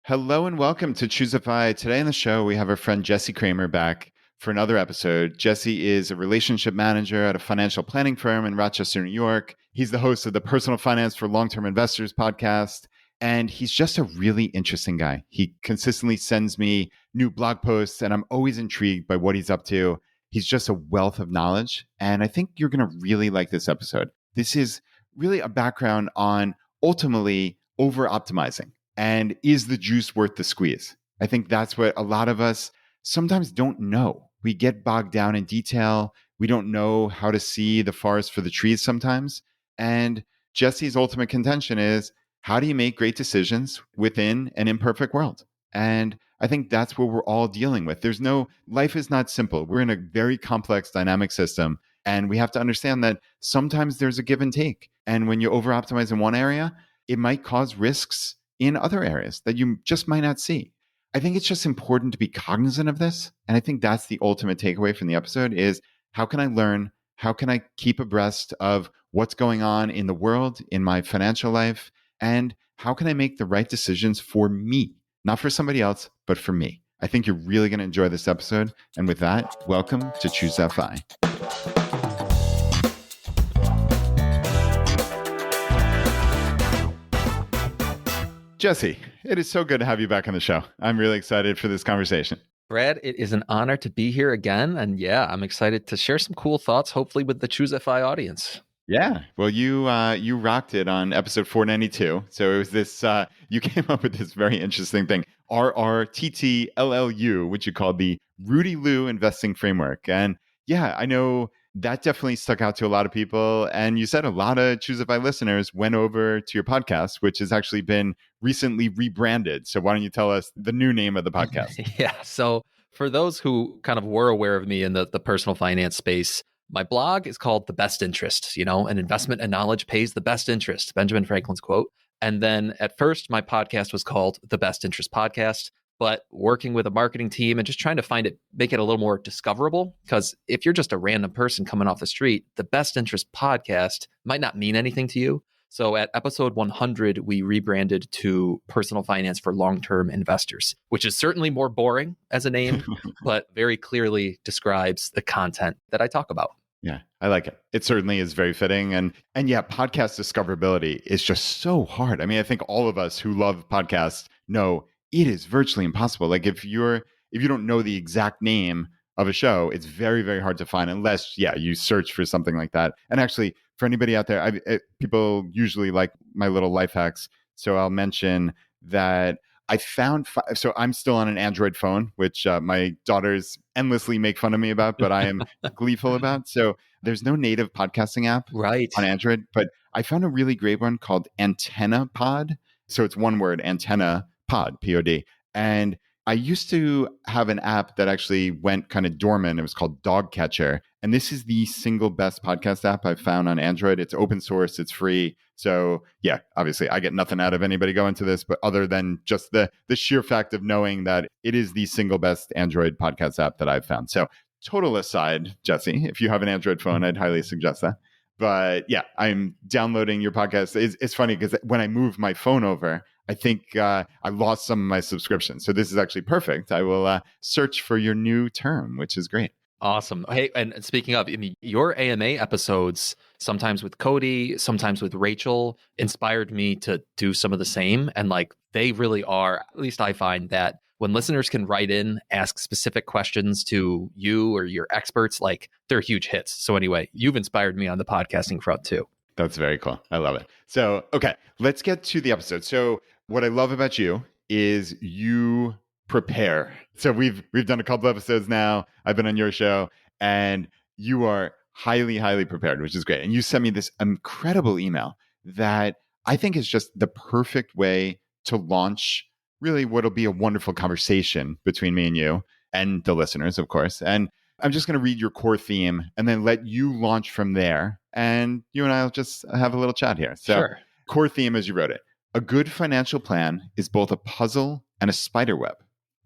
Hello and welcome to ChooseFI. Today on the show, we have our friend Jesse Cramer back for another episode. Jesse is a relationship manager at a financial planning firm in Rochester, New York. He's the host of the Personal Finance for Long-Term Investors podcast, and he's just a really interesting guy. He consistently sends me new blog posts, and I'm always intrigued by what he's up to. He's just a wealth of knowledge, and I think you're going to really like this episode. This is really a background on ultimately over-optimizing. And is the juice worth the squeeze? I think that's what a lot of us sometimes don't know. We get bogged down in detail. We don't know how to see the forest for the trees sometimes. And Jesse's ultimate contention is, how do you make great decisions within an imperfect world? And I think that's what we're all dealing with. Life is not simple. We're in a very complex dynamic system. And we have to understand that sometimes there's a give and take. And when you over-optimize in one area, it might cause risks in other areas that you just might not see. I think it's just important to be cognizant of this. And I think that's the ultimate takeaway from the episode is, how can I learn? How can I keep abreast of what's going on in the world, in my financial life? And how can I make the right decisions for me? Not for somebody else, but for me. I think you're really going to enjoy this episode. And with that, welcome to ChooseFI. Jesse, it is so good to have you back on the show. I'm really excited for this conversation. Brad, it is an honor to be here again. And yeah, I'm excited to share some cool thoughts, hopefully with the ChooseFI audience. Yeah. Well, you rocked it on episode 492. So it was this, you came up with this very interesting thing, RRTTLLU, which you called the Rudy Lou Investing Framework. And yeah, I know that definitely stuck out to a lot of people. And you said a lot of ChooseFI listeners went over to your podcast, which has actually been recently rebranded. So why don't you tell us the new name of the podcast? Yeah. So for those who kind of were aware of me in the personal finance space, my blog is called The Best Interest, an investment and knowledge pays the best interest, Benjamin Franklin's quote. And then at first, my podcast was called The Best Interest Podcast. But working with a marketing team and just trying to make it a little more discoverable, because if you're just a random person coming off the street, the Best Interest Podcast might not mean anything to you. So at episode 100, we rebranded to Personal Finance for Long-Term Investors, which is certainly more boring as a name, but very clearly describes the content that I talk about. Yeah, I like it. It certainly is very fitting. And yeah, podcast discoverability is just so hard. I mean, I think all of us who love podcasts know it is virtually impossible. Like if you don't know the exact name of a show, it's very, very hard to find unless, you search for something like that. And actually, for anybody out there, people usually like my little life hacks. So I'll mention that I found, so I'm still on an Android phone, which my daughters endlessly make fun of me about, but I am gleeful about. So there's no native podcasting app on Android, but I found a really great one called Antenna Pod. So it's one word, Antenna Pod, Pod. And I used to have an app that actually went kind of dormant. It was called Dog Catcher. And this is the single best podcast app I've found on Android. It's open source, it's free. So yeah, obviously I get nothing out of anybody going to this, but other than just the sheer fact of knowing that it is the single best Android podcast app that I've found. So total aside, Jesse, if you have an Android phone, I'd highly suggest that. But yeah, I'm downloading your podcast. It's funny because when I moved my phone over, I think I lost some of my subscriptions. So this is actually perfect. I will search for your new term, which is great. Awesome. Hey, and speaking of, your AMA episodes, sometimes with Cody, sometimes with Rachel, inspired me to do some of the same. And they really are, at least I find that when listeners can write in, ask specific questions to you or your experts, they're huge hits. So anyway, you've inspired me on the podcasting front too. That's very cool. I love it. So, okay, let's get to the episode. So what I love about you is you prepare. So we've done a couple episodes now. I've been on your show and you are highly, highly prepared, which is great. And you sent me this incredible email that I think is just the perfect way to launch really what'll be a wonderful conversation between me and you and the listeners, of course. And I'm just going to read your core theme and then let you launch from there. And you and I will just have a little chat here. So Sure. Core theme as you wrote it. A good financial plan is both a puzzle and a spider web.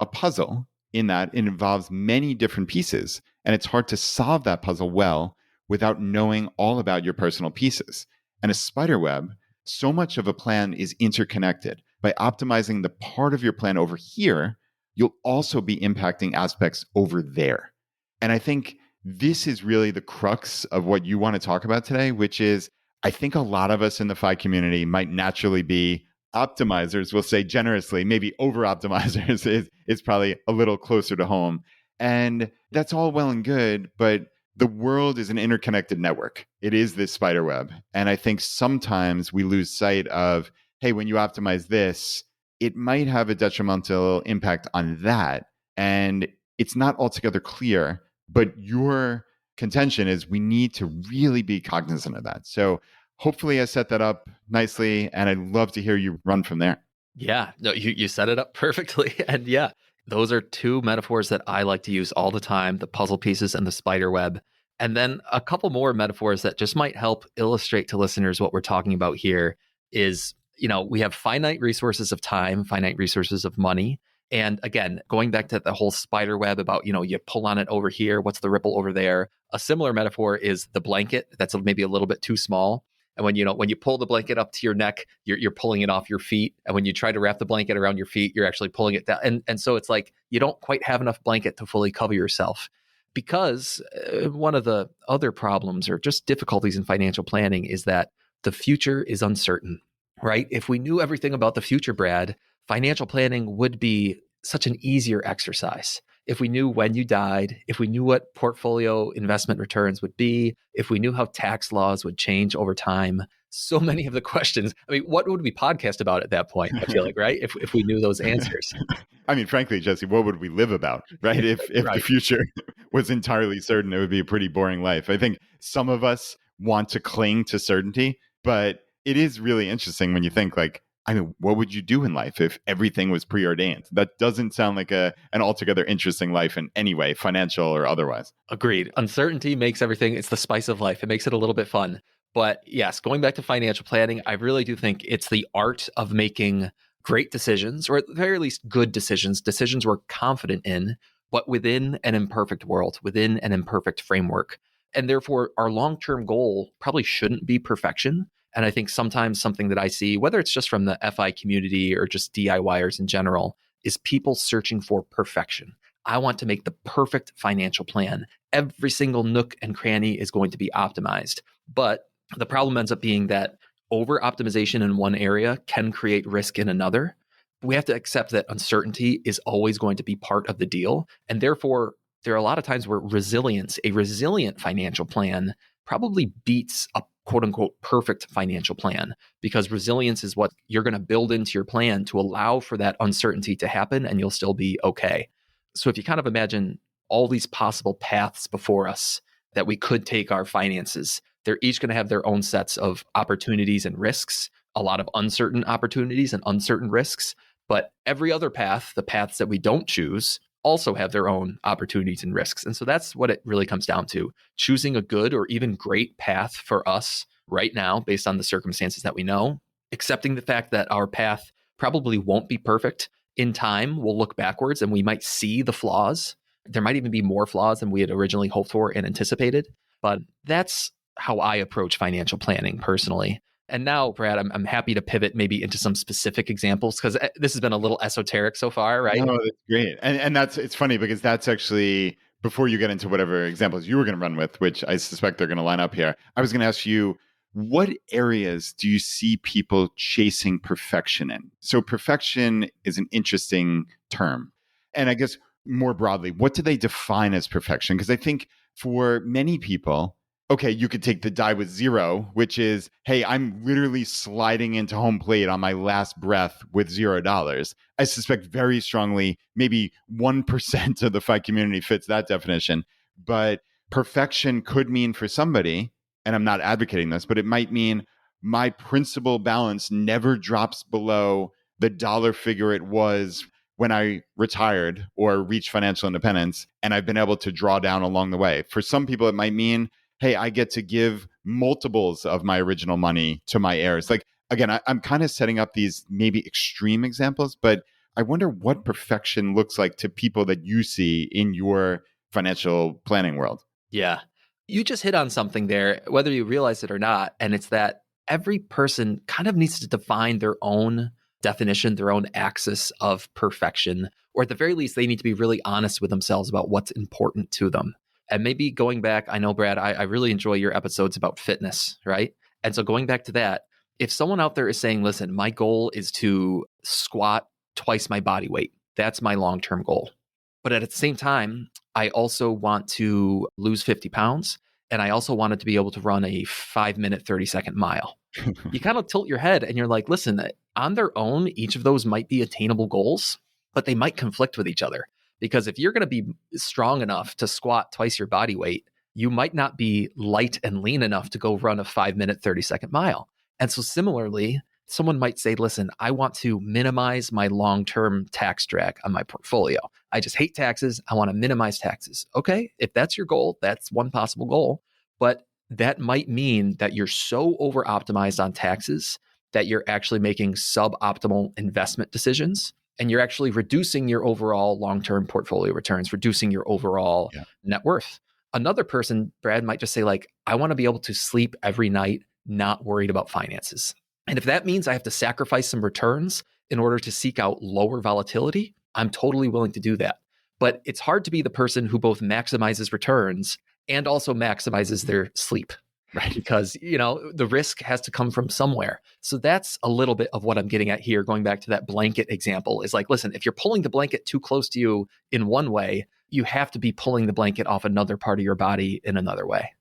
A puzzle in that it involves many different pieces, and it's hard to solve that puzzle well without knowing all about your personal pieces. And a spider web, so much of a plan is interconnected. by optimizing the part of your plan over here, you'll also be impacting aspects over there. And I think this is really the crux of what you want to talk about today, which is I think a lot of us in the FI community might naturally be optimizers, we'll say generously, maybe over optimizers is probably a little closer to home. And that's all well and good, but the world is an interconnected network. It is this spider web. And I think sometimes we lose sight of, hey, when you optimize this, it might have a detrimental impact on that. And it's not altogether clear, but your contention is we need to really be cognizant of that. So hopefully I set that up nicely, and I'd love to hear you run from there. Yeah, no, you set it up perfectly. And yeah, those are two metaphors that I like to use all the time, the puzzle pieces and the spider web. And then a couple more metaphors that just might help illustrate to listeners what we're talking about here is, we have finite resources of time, finite resources of money. And again, going back to the whole spider web about, you pull on it over here, what's the ripple over there? A similar metaphor is the blanket that's maybe a little bit too small. And when you pull the blanket up to your neck, you're pulling it off your feet. And when you try to wrap the blanket around your feet, you're actually pulling it down. And so it's like you don't quite have enough blanket to fully cover yourself. Because one of the other problems or just difficulties in financial planning is that the future is uncertain, right? If we knew everything about the future, Brad, financial planning would be such an easier exercise. If we knew when you died, if we knew what portfolio investment returns would be, if we knew how tax laws would change over time, so many of the questions, what would we podcast about at that point? I feel like, right? If we knew those answers. Frankly, Jesse, what would we live about, right? If Right. the future was entirely certain, it would be a pretty boring life. I think some of us want to cling to certainty, but it is really interesting when you think what would you do in life if everything was preordained? That doesn't sound like an altogether interesting life in any way, financial or otherwise. Agreed. Uncertainty makes everything, it's the spice of life. It makes it a little bit fun. But yes, going back to financial planning, I really do think it's the art of making great decisions, or at the very least good decisions we're confident in, but within an imperfect world, within an imperfect framework. And therefore, our long-term goal probably shouldn't be perfection. And I think sometimes something that I see, whether it's just from the FI community or just DIYers in general, is people searching for perfection. I want to make the perfect financial plan. Every single nook and cranny is going to be optimized. But the problem ends up being that over optimization in one area can create risk in another. We have to accept that uncertainty is always going to be part of the deal. And therefore, there are a lot of times where a resilient financial plan probably beats a quote unquote perfect financial plan, because resilience is what you're going to build into your plan to allow for that uncertainty to happen, and you'll still be okay. So if you kind of imagine all these possible paths before us that we could take our finances, they're each going to have their own sets of opportunities and risks, a lot of uncertain opportunities and uncertain risks. But every other path, the paths that we don't choose, also have their own opportunities and risks. And so that's what it really comes down to. Choosing a good or even great path for us right now, based on the circumstances that we know, accepting the fact that our path probably won't be perfect. In time, we'll look backwards and we might see the flaws. There might even be more flaws than we had originally hoped for and anticipated. But that's how I approach financial planning personally. And now, Brad, I'm happy to pivot maybe into some specific examples, because this has been a little esoteric so far, right? No, that's great. And it's funny because that's actually, before you get into whatever examples you were going to run with, which I suspect they're going to line up here, I was going to ask you, what areas do you see people chasing perfection in? So perfection is an interesting term. And I guess more broadly, what do they define as perfection? Because I think for many people, okay, you could take the die with zero, which is, hey, I'm literally sliding into home plate on my last breath with $0. I suspect very strongly maybe 1% of the fight community fits that definition. But perfection could mean for somebody, and I'm not advocating this, but it might mean my principal balance never drops below the dollar figure it was when I retired or reached financial independence, and I've been able to draw down along the way. For some people, it might mean, hey, I get to give multiples of my original money to my heirs. Like, again, I'm kind of setting up these maybe extreme examples, but I wonder what perfection looks like to people that you see in your financial planning world. Yeah. You just hit on something there, whether you realize it or not. And it's that every person kind of needs to define their own definition, their own axis of perfection, or at the very least, they need to be really honest with themselves about what's important to them. And maybe going back, I know, Brad, I really enjoy your episodes about fitness, right? And so going back to that, if someone out there is saying, listen, my goal is to squat twice my body weight, that's my long-term goal. But at the same time, I also want to lose 50 pounds. And I also wanted to be able to run a 5-minute, 30-second mile. You kind of tilt your head and you're like, listen, on their own, each of those might be attainable goals, but they might conflict with each other. Because if you're going to be strong enough to squat twice your body weight, you might not be light and lean enough to go run a 5-minute, 30-second mile. And so similarly, someone might say, listen, I want to minimize my long-term tax drag on my portfolio. I just hate taxes. I want to minimize taxes. Okay, if that's your goal, that's one possible goal. But that might mean that you're so over-optimized on taxes that you're actually making suboptimal investment decisions. And you're actually reducing your overall long-term portfolio returns, reducing your overall net worth. Another person, Brad, might just say, like, I want to be able to sleep every night, not worried about finances. And if that means I have to sacrifice some returns in order to seek out lower volatility, I'm totally willing to do that. But it's hard to be the person who both maximizes returns and also maximizes their sleep. Right. Because, the risk has to come from somewhere. So that's a little bit of what I'm getting at here. Going back to that blanket example is like, listen, if you're pulling the blanket too close to you in one way, you have to be pulling the blanket off another part of your body in another way.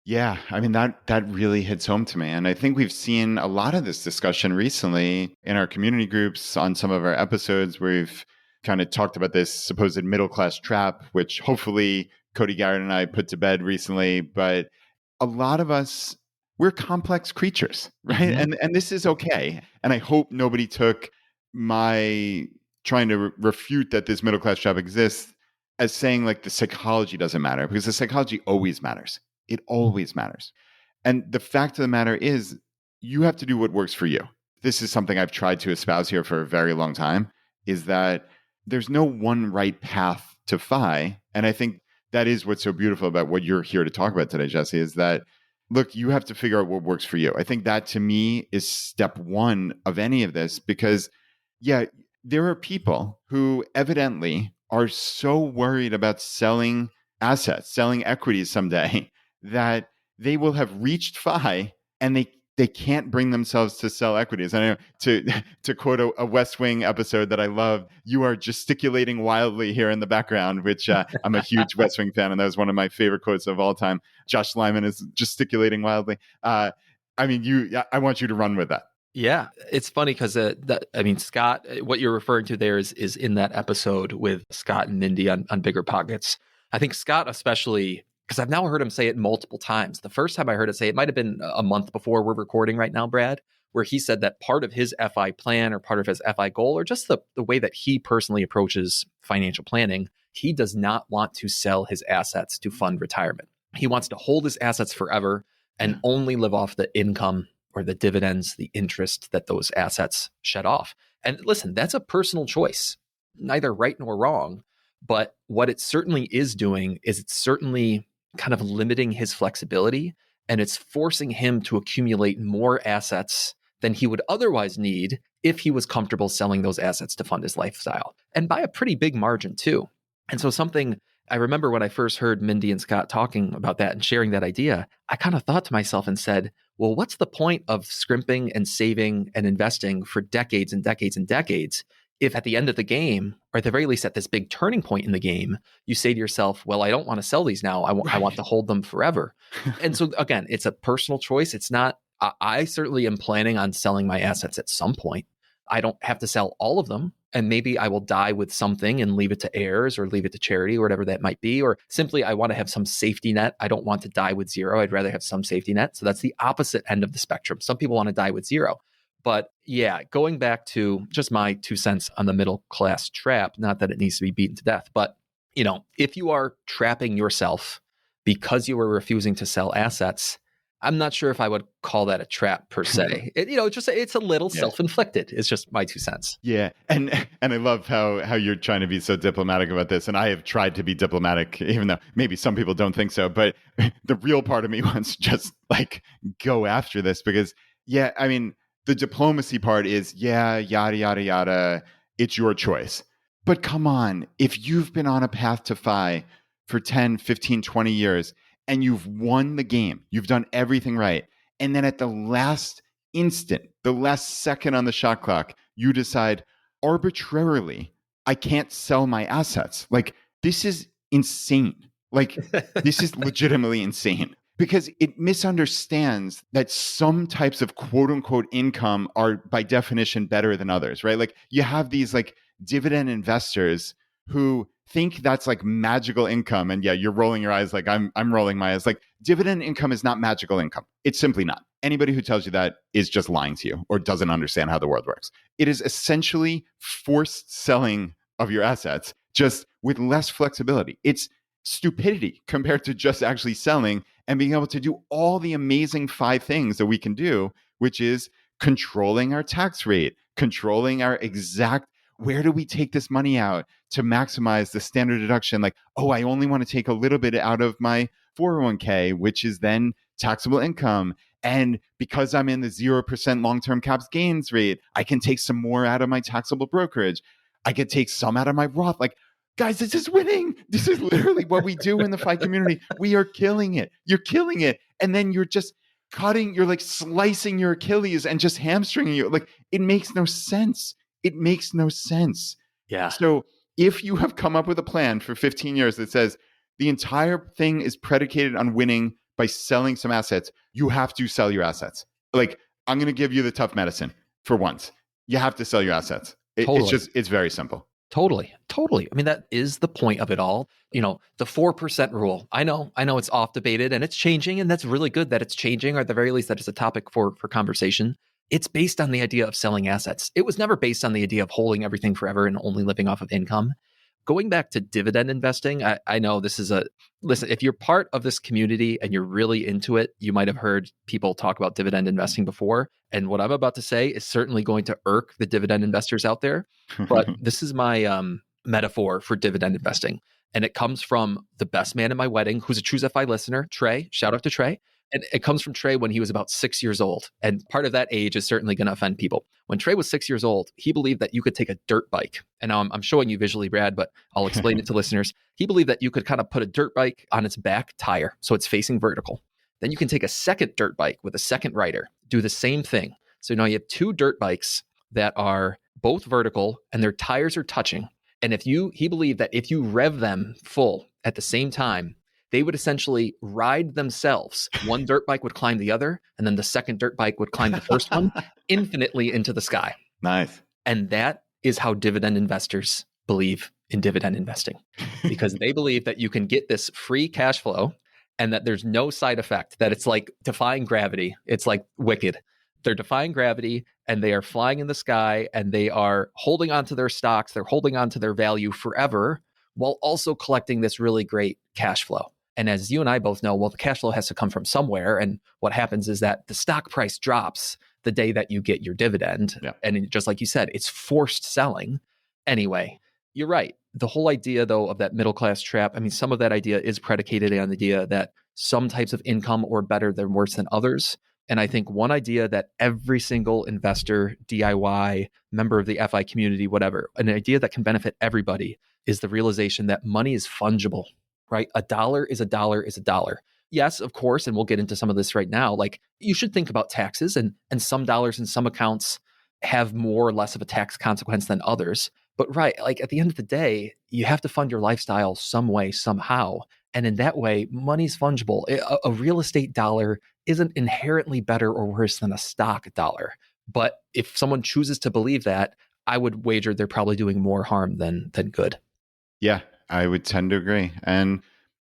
Yeah, I mean, that really hits home to me. And I think we've seen a lot of this discussion recently in our community groups on some of our episodes where we've kind of talked about this supposed middle-class trap, which hopefully Cody Garrett and I put to bed recently. But a lot of us, we're complex creatures, right? Mm-hmm. And this is okay. And I hope nobody took my trying to refute that this middle class trap exists as saying like the psychology doesn't matter, because the psychology always matters. It always matters. And the fact of the matter is, you have to do what works for you. This is something I've tried to espouse here for a very long time, is that there's no one right path to FI. And I think that is what's so beautiful about what you're here to talk about today, Jesse, is that, look, you have to figure out what works for you. I think that to me is step one of any of this, because there are people who evidently are so worried about selling assets, selling equities someday, that they will have reached FI and they can't bring themselves to sell equities. I know, to quote a West Wing episode that I love, you are gesticulating wildly here in the background, which I'm a huge West Wing fan, and that was one of my favorite quotes of all time. Josh Lyman is gesticulating wildly. I want you to run with that. Yeah, it's funny because Scott, what you're referring to there is in that episode with Scott and Mindy on Bigger Pockets. I think Scott especially, because I've now heard him say it multiple times. The first time I heard it say it might have been a month before we're recording right now, Brad, where he said that part of his FI plan or part of his FI goal, or just the way that he personally approaches financial planning, he does not want to sell his assets to fund retirement. He wants to hold his assets forever and only live off the income or the dividends, the interest that those assets shed off. And listen, that's a personal choice, neither right nor wrong. But what it certainly is doing is it's certainly kind of limiting his flexibility, and it's forcing him to accumulate more assets than he would otherwise need if he was comfortable selling those assets to fund his lifestyle, and by a pretty big margin too. And so something I remember when I first heard Mindy and Scott talking about that and sharing that idea, I kind of thought to myself and said, well, what's the point of scrimping and saving and investing for decades and decades and decades if at the end of the game, or at the very least at this big turning point in the game, you say to yourself, well, I don't want to sell these now. I want to hold them forever. And so again, it's a personal choice. It's not, I certainly am planning on selling my assets at some point. I don't have to sell all of them. And maybe I will die with something and leave it to heirs or leave it to charity or whatever that might be. Or simply I want to have some safety net. I don't want to die with zero. I'd rather have some safety net. So that's the opposite end of the spectrum. Some people want to die with zero. But yeah, going back to just my 2 cents on the middle class trap, not that it needs to be beaten to death, but if you are trapping yourself because you are refusing to sell assets, I'm not sure if I would call that a trap per se. It's a little self-inflicted. It's just my 2 cents. Yeah. And I love how you're trying to be so diplomatic about this. And I have tried to be diplomatic, even though maybe some people don't think so. But the real part of me wants to just like go after this because, the diplomacy part is, yeah, yada, yada, yada. It's your choice. But come on, if you've been on a path to FI for 10, 15, 20 years and you've won the game, you've done everything right. And then at the last instant, the last second on the shot clock, you decide arbitrarily, I can't sell my assets. Like, this is insane. Like, this is legitimately insane because it misunderstands that some types of quote unquote income are by definition better than others, right? Like, you have these like dividend investors who think that's like magical income. And yeah, you're rolling your eyes like I'm rolling my eyes. Like, dividend income is not magical income. It's simply not. Anybody who tells you that is just lying to you or doesn't understand how the world works. It is essentially forced selling of your assets, just with less flexibility. It's stupidity compared to just actually selling and being able to do all the amazing 5 things that we can do, which is controlling our tax rate, controlling our exact, where do we take this money out to maximize the standard deduction? Like, oh, I only want to take a little bit out of my 401k, which is then taxable income. And because I'm in the 0% long-term caps gains rate, I can take some more out of my taxable brokerage. I can take some out of my Roth. Like, guys, this is winning. This is literally what we do in the FI community. We are killing it. You're killing it. And then you're just you're like slicing your Achilles and just hamstringing you. Like, it makes no sense. It makes no sense. Yeah. So if you have come up with a plan for 15 years that says the entire thing is predicated on winning by selling some assets, you have to sell your assets. Like, I'm going to give you the tough medicine for once. You have to sell your assets. Totally. It's very simple. Totally. I mean, that is the point of it all. You know, the 4% rule. I know it's oft debated and it's changing, and that's really good that it's changing, or at the very least that it's a topic for conversation. It's based on the idea of selling assets. It was never based on the idea of holding everything forever and only living off of income. Going back to dividend investing, I know this is listen, if you're part of this community and you're really into it, you might have heard people talk about dividend investing before. And what I'm about to say is certainly going to irk the dividend investors out there. But this is my metaphor for dividend investing. And it comes from the best man at my wedding, who's a ChooseFI listener, Trey. Shout out to Trey. And it comes from Trey when he was about 6 years old. And part of that age is certainly going to offend people. When Trey was 6 years old, he believed that you could take a dirt bike. And now I'm showing you visually, Brad, but I'll explain it to listeners. He believed that you could kind of put a dirt bike on its back tire, so it's facing vertical. Then you can take a second dirt bike with a second rider, do the same thing. So now you have 2 dirt bikes that are both vertical and their tires are touching. And he believed that if you rev them full at the same time, they would essentially ride themselves. One dirt bike would climb the other, and then the second dirt bike would climb the first one infinitely into the sky. Nice. And that is how dividend investors believe in dividend investing, because they believe that you can get this free cash flow and that there's no side effect, that it's like defying gravity. It's like Wicked. They're defying gravity and they are flying in the sky and they are holding onto their stocks. They're holding onto their value forever while also collecting this really great cash flow. And as you and I both know, well, the cash flow has to come from somewhere. And what happens is that the stock price drops the day that you get your dividend. Yeah. And just like you said, it's forced selling. Anyway, you're right. The whole idea, though, of that middle class trap, I mean, some of that idea is predicated on the idea that some types of income are better than worse than others. And I think one idea that every single investor, DIY, member of the FI community, whatever, an idea that can benefit everybody is the realization that money is fungible, right? A dollar is a dollar is a dollar. Yes, of course, and we'll get into some of this right now. Like, you should think about taxes, and some dollars in some accounts have more or less of a tax consequence than others. But right, like at the end of the day, you have to fund your lifestyle some way, somehow. And in that way, money's fungible. A real estate dollar isn't inherently better or worse than a stock dollar. But if someone chooses to believe that, I would wager they're probably doing more harm than good. Yeah, I would tend to agree. And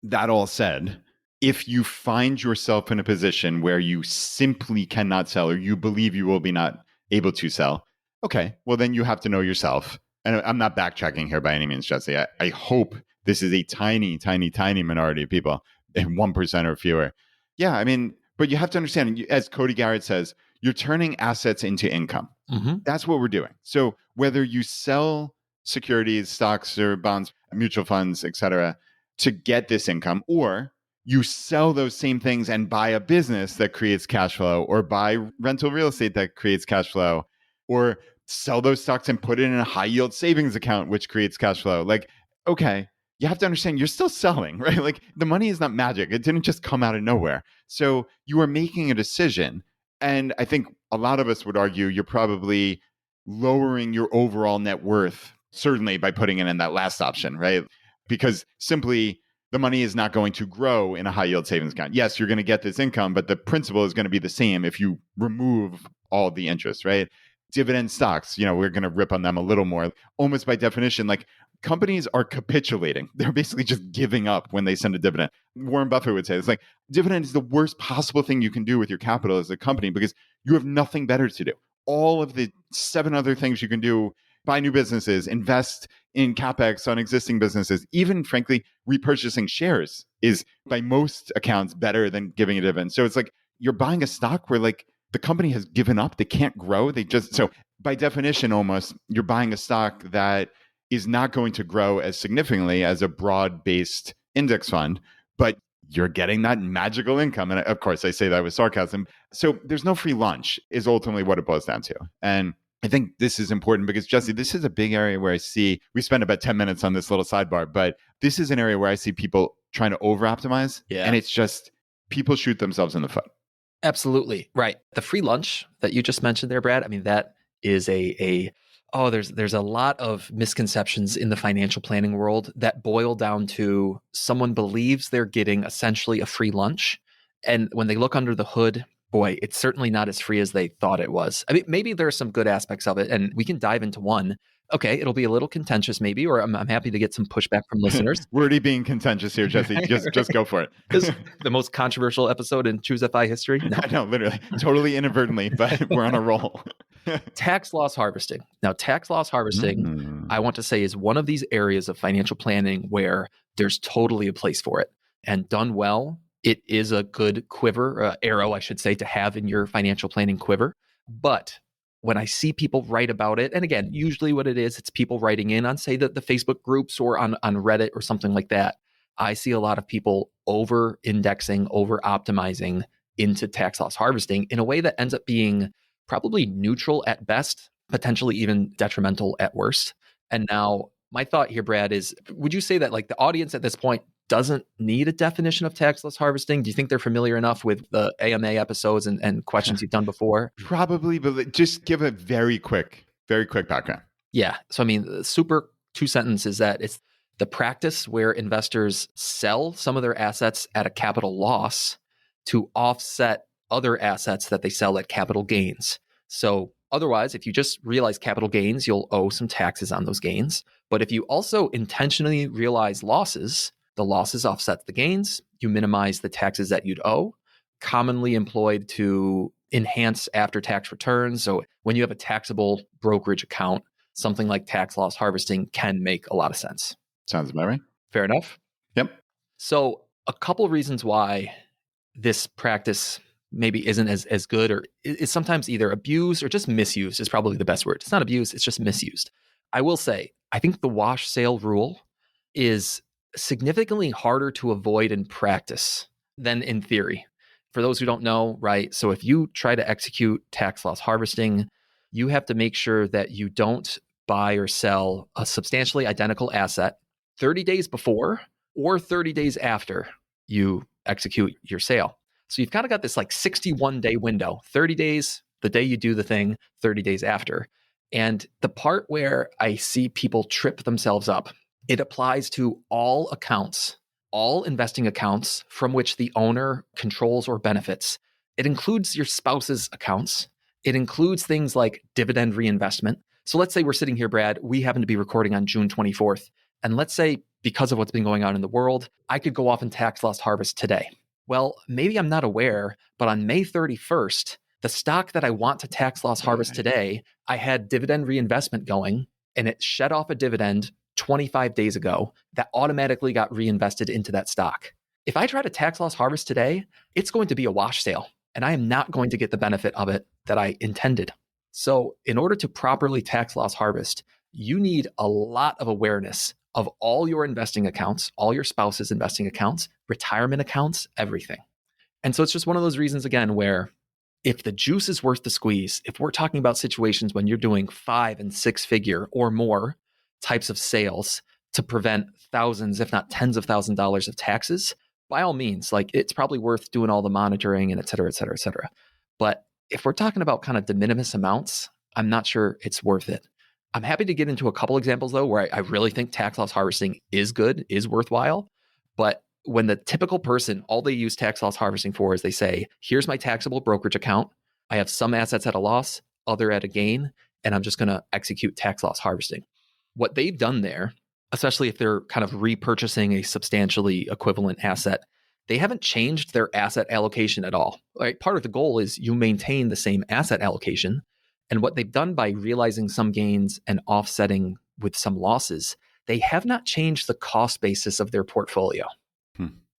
that all said, if you find yourself in a position where you simply cannot sell, or you believe you will be not able to sell, okay, well, then you have to know yourself. And I'm not backtracking here by any means, Jesse. I hope this is a tiny, tiny, tiny minority of people, 1% or fewer. Yeah, I mean, but you have to understand, as Cody Garrett says, you're turning assets into income. Mm-hmm. That's what we're doing. So whether you sell securities, stocks or bonds, mutual funds, et cetera, to get this income, or you sell those same things and buy a business that creates cash flow, or buy rental real estate that creates cash flow, or sell those stocks and put it in a high yield savings account, which creates cash flow. Like, okay, you have to understand you're still selling, right? Like the money is not magic. It didn't just come out of nowhere. So you are making a decision. And I think a lot of us would argue you're probably lowering your overall net worth, certainly by putting it in that last option, right? Because simply the money is not going to grow in a high yield savings account. Yes, you're going to get this income, but the principal is going to be the same if you remove all the interest, right? Dividend stocks, we're going to rip on them a little more. Almost by definition, like companies are capitulating. They're basically just giving up when they send a dividend. Warren Buffett would say it's like dividend is the worst possible thing you can do with your capital as a company because you have nothing better to do. All of the 7 other things you can do: buy new businesses, invest in CapEx on existing businesses, even frankly, repurchasing shares is by most accounts better than giving a dividend. So it's like you're buying a stock where like the company has given up. They can't grow. So by definition, almost you're buying a stock that is not going to grow as significantly as a broad-based index fund, but you're getting that magical income. And of course, I say that with sarcasm. So there's no free lunch is ultimately what it boils down to. And I think this is important because, Jesse, this is a big area where I see, we spend about 10 minutes on this little sidebar, but this is an area where I see people trying to over-optimize. Yeah. And it's just people shoot themselves in the foot. Absolutely. Right. The free lunch that you just mentioned there, Brad, I mean, that is there's a lot of misconceptions in the financial planning world that boil down to someone believes they're getting essentially a free lunch. And when they look under the hood, boy, it's certainly not as free as they thought it was. I mean, maybe there are some good aspects of it, and we can dive into one. Okay, it'll be a little contentious maybe, or I'm happy to get some pushback from listeners. We're already being contentious here, Jesse. Just go for it. This is the most controversial episode in ChooseFI history. No. I know, literally. Totally inadvertently, but we're on a roll. Tax loss harvesting. Now, tax loss harvesting, I want to say, is one of these areas of financial planning where there's totally a place for it. And done well, it is a good quiver, arrow, I should say, to have in your financial planning quiver. But when I see people write about it, and again, usually what it is, it's people writing in on, say, the Facebook groups or on Reddit or something like that. I see a lot of people over-indexing, over-optimizing into tax loss harvesting in a way that ends up being probably neutral at best, potentially even detrimental at worst. And now my thought here, Brad, is would you say that like the audience at this point doesn't need a definition of tax loss harvesting? Do you think they're familiar enough with the AMA episodes and questions you've done before? Probably, but just give a very quick background. Yeah. So, I mean, the super 2 sentences that it's the practice where investors sell some of their assets at a capital loss to offset other assets that they sell at capital gains. So otherwise, if you just realize capital gains, you'll owe some taxes on those gains. But if you also intentionally realize losses, the losses offset the gains, you minimize the taxes that you'd owe, commonly employed to enhance after-tax returns. So when you have a taxable brokerage account, something like tax loss harvesting can make a lot of sense. Sounds about right. Fair enough? Yep. So a couple reasons why this practice maybe isn't as good, or is sometimes either abused or just misused is probably the best word. It's not abused, it's just misused. I will say, I think the wash sale rule is significantly harder to avoid in practice than in theory. For those who don't know, right? So if you try to execute tax loss harvesting, you have to make sure that you don't buy or sell a substantially identical asset 30 days before or 30 days after you execute your sale. So you've kind of got this like 61-day window, 30 days, the day you do the thing, 30 days after. And the part where I see people trip themselves up, it applies to all accounts, all investing accounts from which the owner controls or benefits. It includes your spouse's accounts. It includes things like dividend reinvestment. So let's say we're sitting here, Brad, we happen to be recording on June 24th. And let's say because of what's been going on in the world, I could go off and tax loss harvest today. Well, maybe I'm not aware, but on May 31st, the stock that I want to tax loss harvest today, I had dividend reinvestment going and it shed off a dividend 25 days ago that automatically got reinvested into that stock. If I try to tax loss harvest today, it's going to be a wash sale and I am not going to get the benefit of it that I intended. So in order to properly tax loss harvest, you need a lot of awareness of all your investing accounts, all your spouse's investing accounts, retirement accounts, everything. And so it's just one of those reasons, again, where if the juice is worth the squeeze, if we're talking about situations when you're doing 5 and 6 figure or more types of sales to prevent thousands, if not tens of thousands of dollars of taxes, by all means, like it's probably worth doing all the monitoring and et cetera, et cetera, et cetera. But if we're talking about kind of de minimis amounts, I'm not sure it's worth it. I'm happy to get into a couple examples though, where I really think tax loss harvesting is good, is worthwhile. But when the typical person, all they use tax loss harvesting for is they say, here's my taxable brokerage account. I have some assets at a loss, other at a gain, and I'm just going to execute tax loss harvesting. What they've done there, especially if they're kind of repurchasing a substantially equivalent asset, they haven't changed their asset allocation at all. Right? Part of the goal is you maintain the same asset allocation. And what they've done by realizing some gains and offsetting with some losses, they have not changed the cost basis of their portfolio.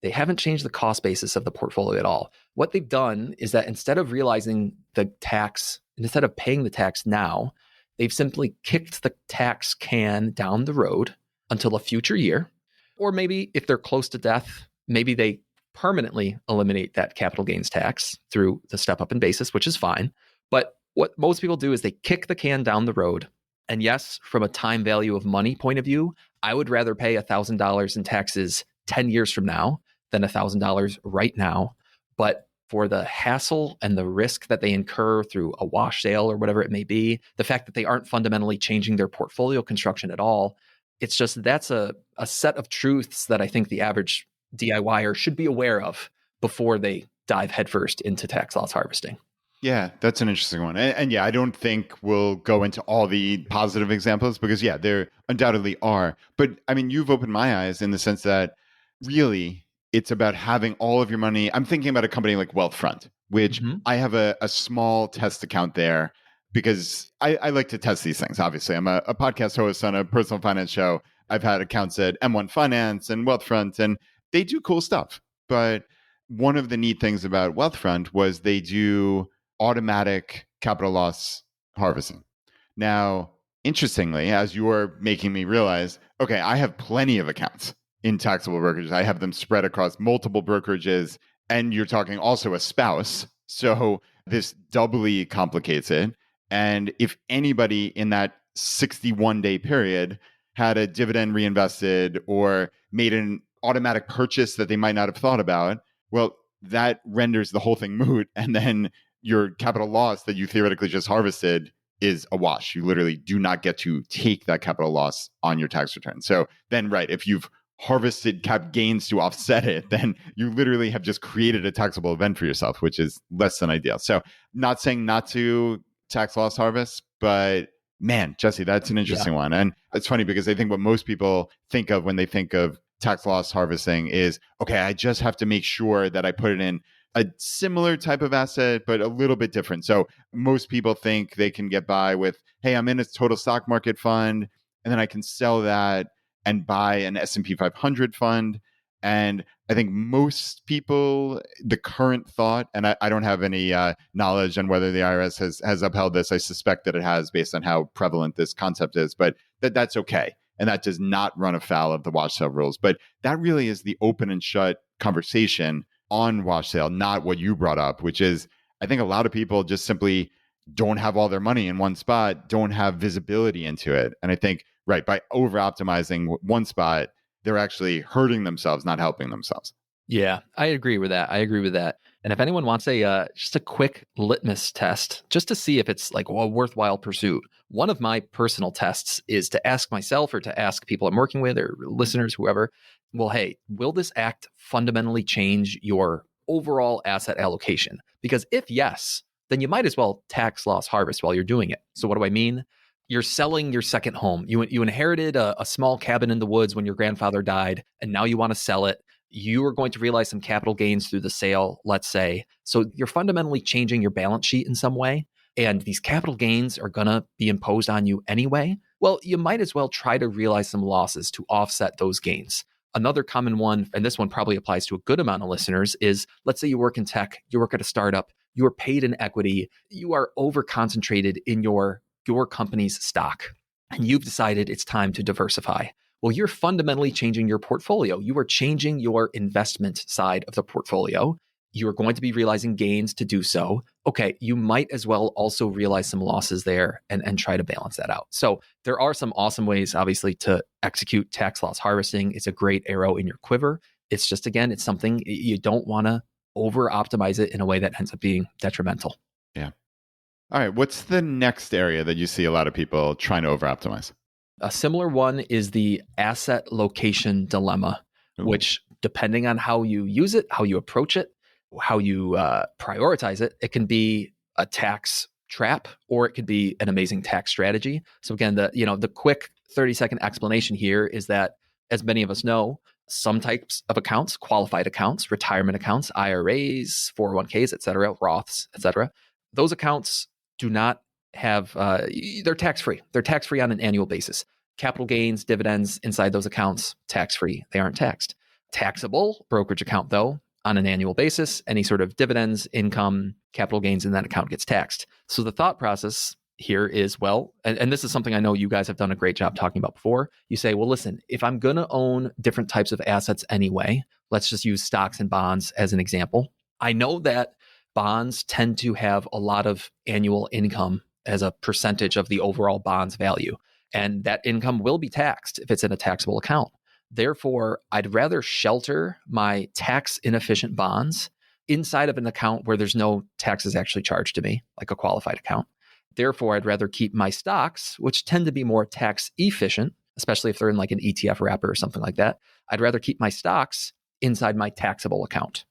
They haven't changed the cost basis of the portfolio at all. What they've done is that instead of realizing the tax, instead of paying the tax now, they've simply kicked the tax can down the road until a future year. Or maybe if they're close to death, maybe they permanently eliminate that capital gains tax through the step up in basis, which is fine. But what most people do is they kick the can down the road. And yes, from a time value of money point of view, I would rather pay $1,000 in taxes 10 years from now than $1,000 right now. But for the hassle and the risk that they incur through a wash sale or whatever it may be, the fact that they aren't fundamentally changing their portfolio construction at all, it's just that's a set of truths that I think the average DIYer should be aware of before they dive headfirst into tax loss harvesting. Yeah, that's an interesting one. And yeah, I don't think we'll go into all the positive examples because, yeah, there undoubtedly are. But I mean, you've opened my eyes in the sense that really it's about having all of your money. I'm thinking about a company like Wealthfront, which I have a small test account there because I like to test these things. Obviously, I'm a podcast host on a personal finance show. I've had accounts at M1 Finance and Wealthfront, and they do cool stuff. But one of the neat things about Wealthfront was they do automatic capital loss harvesting. Now, interestingly, as you're making me realize, okay, I have plenty of accounts in taxable brokerages. I have them spread across multiple brokerages, and you're talking also a spouse. So this doubly complicates it. And if anybody in that 61-day period had a dividend reinvested or made an automatic purchase that they might not have thought about, well, that renders the whole thing moot. And then your capital loss that you theoretically just harvested is a wash. You literally do not get to take that capital loss on your tax return. So then, right, if you've harvested cap gains to offset it, then you literally have just created a taxable event for yourself, which is less than ideal. So not saying not to tax loss harvest, but man, Jesse, that's an interesting one. And it's funny because I think what most people think of when they think of tax loss harvesting is, okay, I just have to make sure that I put it in a similar type of asset, but a little bit different. So most people think they can get by with, hey, I'm in a total stock market fund, and then I can sell that and buy an S&P 500 fund. And I think most people, the current thought, and I don't have any knowledge on whether the IRS has upheld this. I suspect that it has based on how prevalent this concept is, but that's okay. And that does not run afoul of the wash sale rules. But that really is the open and shut conversation on wash sale, not what you brought up, which is I think a lot of people just simply don't have all their money in one spot, don't have visibility into it. And I think, right, by over optimizing one spot, they're actually hurting themselves, not helping themselves. Yeah, I agree with that. And if anyone wants just a quick litmus test, just to see if it's like a worthwhile pursuit, one of my personal tests is to ask myself or to ask people I'm working with or listeners, whoever, well, hey, will this act fundamentally change your overall asset allocation? Because if yes, then you might as well tax loss harvest while you're doing it. So what do I mean? You're selling your second home. You inherited a small cabin in the woods when your grandfather died, and now you want to sell it. You are going to realize some capital gains through the sale, let's say. So you're fundamentally changing your balance sheet in some way, and these capital gains are going to be imposed on you anyway. Well, you might as well try to realize some losses to offset those gains. Another common one, and this one probably applies to a good amount of listeners, is let's say you work in tech, you work at a startup, you are paid in equity, you are over-concentrated in your company's stock, and you've decided it's time to diversify. Well, you're fundamentally changing your portfolio. You are changing your investment side of the portfolio. You're going to be realizing gains to do so. Okay, you might as well also realize some losses there and try to balance that out. So there are some awesome ways, obviously, to execute tax loss harvesting. It's a great arrow in your quiver. It's just, again, it's something you don't want to over optimize it in a way that ends up being detrimental. Yeah. All right. What's the next area that you see a lot of people trying to over optimize? A similar one is the asset location dilemma, which, depending on how you use it, how you approach it, how you prioritize it, it can be a tax trap or it could be an amazing tax strategy. So again, the quick 30-second explanation here is that, as many of us know, some types of accounts, qualified accounts, retirement accounts, IRAs, 401ks, et cetera, Roths, et cetera, those accounts do not have, they're tax-free. They're tax-free on an annual basis. Capital gains, dividends inside those accounts, tax-free. They aren't taxed. Taxable brokerage account, though, on an annual basis, any sort of dividends, income, capital gains in that account gets taxed. So the thought process here is, well, and this is something I know you guys have done a great job talking about before. You say, well, listen, if I'm going to own different types of assets anyway, let's just use stocks and bonds as an example. I know that bonds tend to have a lot of annual income as a percentage of the overall bond's value. And that income will be taxed if it's in a taxable account. Therefore, I'd rather shelter my tax inefficient bonds inside of an account where there's no taxes actually charged to me, like a qualified account. Therefore, I'd rather keep my stocks, which tend to be more tax efficient, especially if they're in like an ETF wrapper or something like that. I'd rather keep my stocks inside my taxable account.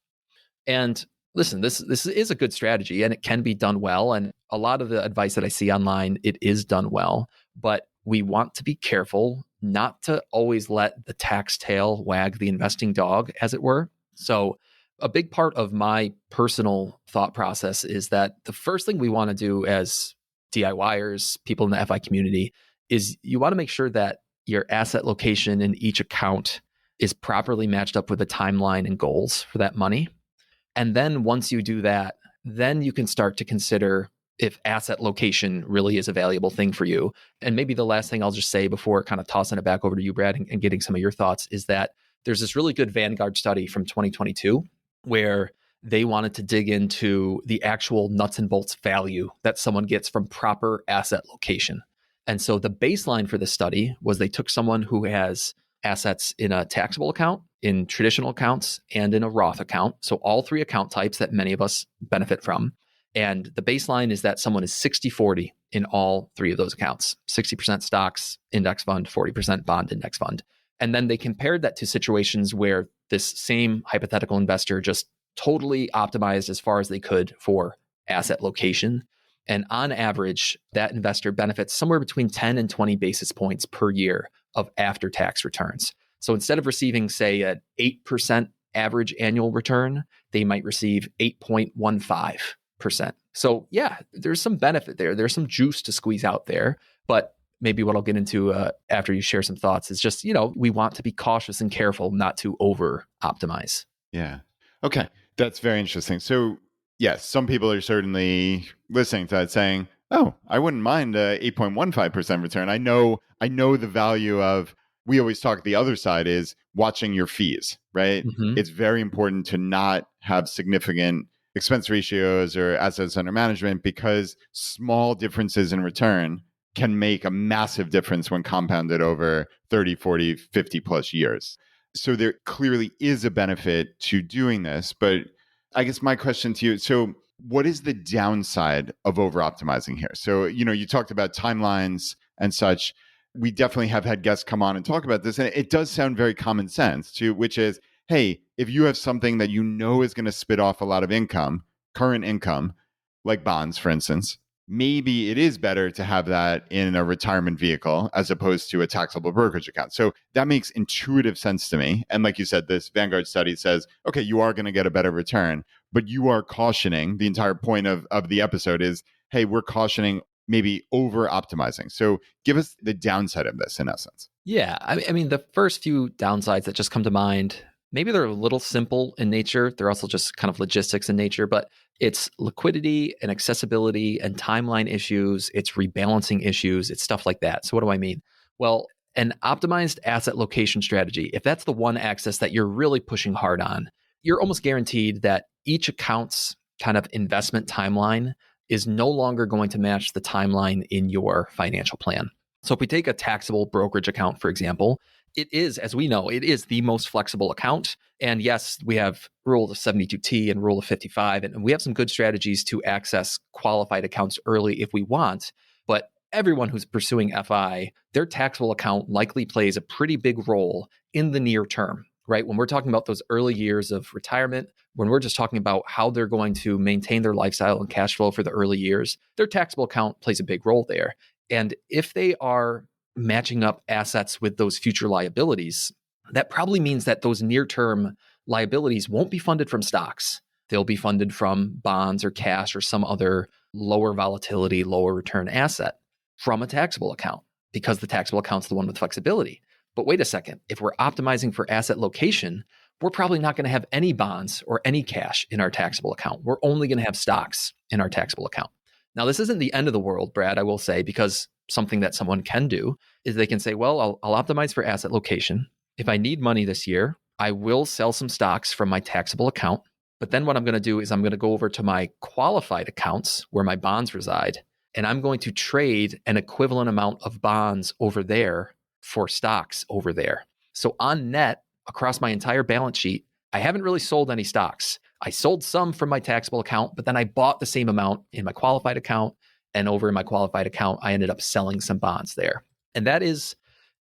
And listen, this is a good strategy and it can be done well. And a lot of the advice that I see online, it is done well, but we want to be careful not to always let the tax tail wag the investing dog, as it were. So a big part of my personal thought process is that the first thing we want to do as DIYers, people in the FI community, is you want to make sure that your asset location in each account is properly matched up with the timeline and goals for that money. And then once you do that, then you can start to consider if asset location really is a valuable thing for you. And maybe the last thing I'll just say before kind of tossing it back over to you, Brad, and getting some of your thoughts is that there's this really good Vanguard study from 2022 where they wanted to dig into the actual nuts and bolts value that someone gets from proper asset location. And so the baseline for this study was they took someone who has assets in a taxable account, in traditional accounts, and in a Roth account. So all three account types that many of us benefit from. And the baseline is that someone is 60-40 in all three of those accounts, 60% stocks, index fund, 40% bond index fund. And then they compared that to situations where this same hypothetical investor just totally optimized as far as they could for asset location. And on average, that investor benefits somewhere between 10 and 20 basis points per year of after-tax returns. So instead of receiving, say, an 8% average annual return, they might receive 8.15%. So yeah, there's some benefit there. There's some juice to squeeze out there. But maybe what I'll get into after you share some thoughts is just, we want to be cautious and careful not to over optimize. Yeah. Okay. That's very interesting. So yes, some people are certainly listening to that saying, oh, I wouldn't mind a 8.15% return. I know the value of, we always talk, the other side is watching your fees, right? Mm-hmm. It's very important to not have significant expense ratios or assets under management because small differences in return can make a massive difference when compounded over 30, 40, 50 plus years. So there clearly is a benefit to doing this, but I guess my question to you, so what is the downside of over optimizing here? So, you talked about timelines and such. We definitely have had guests come on and talk about this, and it does sound very common sense too, which is, hey, if you have something that is going to spit off a lot of income, current income, like bonds, for instance, maybe it is better to have that in a retirement vehicle as opposed to a taxable brokerage account. So that makes intuitive sense to me. And like you said, this Vanguard study says, okay, you are going to get a better return, but you are cautioning, the entire point of the episode is, hey, we're cautioning maybe over optimizing. So give us the downside of this in essence. Yeah. I mean, the first few downsides that just come to mind, maybe they're a little simple in nature. They're also just kind of logistics in nature, but it's liquidity and accessibility and timeline issues. It's rebalancing issues. It's stuff like that. So what do I mean? Well, An optimized asset location strategy, if that's the one axis that you're really pushing hard on, you're almost guaranteed that each account's kind of investment timeline is no longer going to match the timeline in your financial plan. So if we take a taxable brokerage account, for example, it is, as we know, it is the most flexible account. And yes, we have Rule of 72T and Rule of 55, and we have some good strategies to access qualified accounts early if we want. But everyone who's pursuing FI, their taxable account likely plays a pretty big role in the near term, right? When we're talking about those early years of retirement, when we're just talking about how they're going to maintain their lifestyle and cash flow for the early years, their taxable account plays a big role there. And if they are matching up assets with those future liabilities, that probably means that those near-term liabilities won't be funded from stocks. They'll be funded from bonds or cash or some other lower volatility, lower return asset from a taxable account, because the taxable account's the one with flexibility. But wait a second, if we're optimizing for asset location, we're probably not going to have any bonds or any cash in our taxable account. We're only going to have stocks in our taxable account. Now, this isn't the end of the world, Brad, I will say, because something that someone can do is they can say, well, I'll optimize for asset location. If I need money this year, I will sell some stocks from my taxable account. But then what I'm going to do is I'm going to go over to my qualified accounts where my bonds reside, and I'm going to trade an equivalent amount of bonds over there for stocks over there. So on net, across my entire balance sheet, I haven't really sold any stocks. I sold some from my taxable account, but then I bought the same amount in my qualified account. And over in my qualified account, I ended up selling some bonds there. And that is,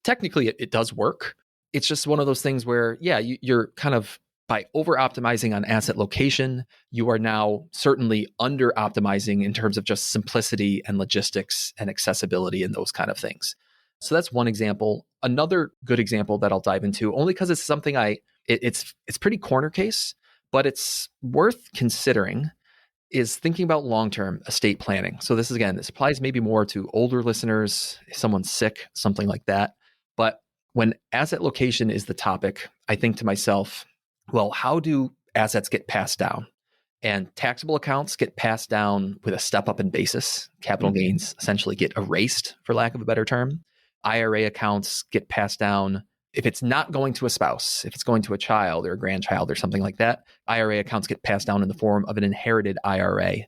technically, it does work. It's just one of those things where, yeah, you're kind of, by over-optimizing on asset location, you are now certainly under-optimizing in terms of just simplicity and logistics and accessibility and those kind of things. So that's one example. Another good example that I'll dive into, only because it's something it's pretty corner case, but it's worth considering, is thinking about long-term estate planning. So this applies maybe more to older listeners, if someone's sick, something like that. But when asset location is the topic, I think to myself, well, how do assets get passed down? And taxable accounts get passed down with a step up in basis. Capital gains essentially get erased, for lack of a better term. IRA accounts get passed down. If it's not going to a spouse, if it's going to a child or a grandchild or something like that, IRA accounts get passed down in the form of an inherited IRA.